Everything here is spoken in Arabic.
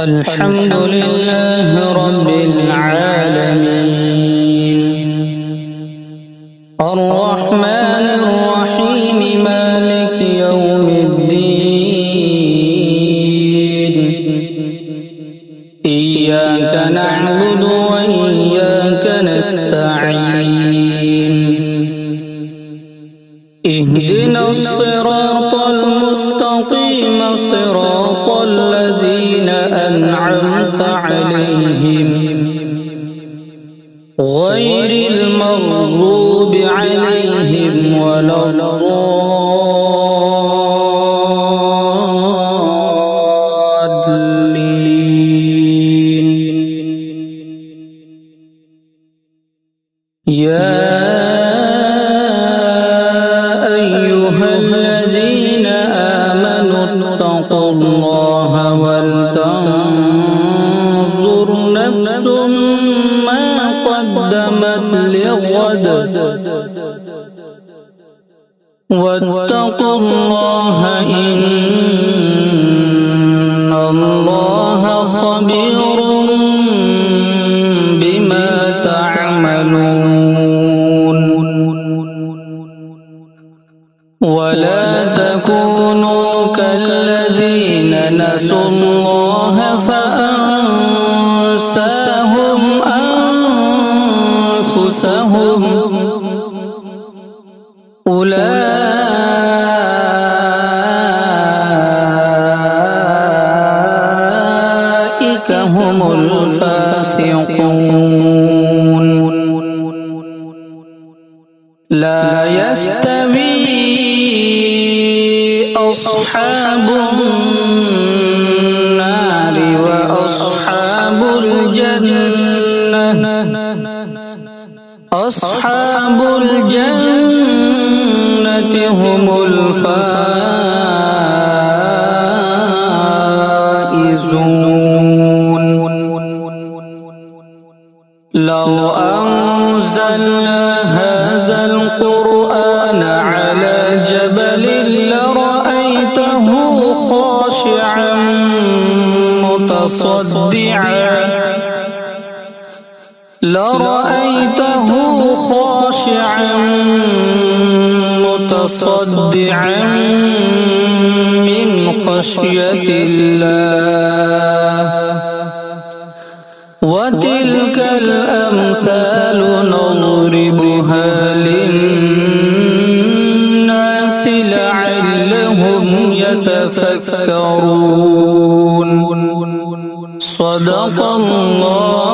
الحمد لله رب العالمين الرحمن الرحيم مالك يوم الدين إياك نعبد وإياك نستعين اهدنا الصراط المستقيم صراط الذين أنعمت عليهم غير المغضوب عليهم ولا الضالين يا أيها الذين آمنوا اتقوا الله ولتنظر نفس ما قدمت لغد واتقوا الله إن الله خبير بما تعملون ولا تكونوا كالذين نسوا الله فأنساهم أنفسهم أولئك هم الفاسقون لا يستوي أصحاب النار وأصحاب الجنة أصحاب الجنة هم الفائزون لو أنزلنا هذا القرآن على جبل لرأيته خاشعا متصدعا من خشية الله وتلك الأمثال نضربها للناس لعلهم يتفكرون صدق الله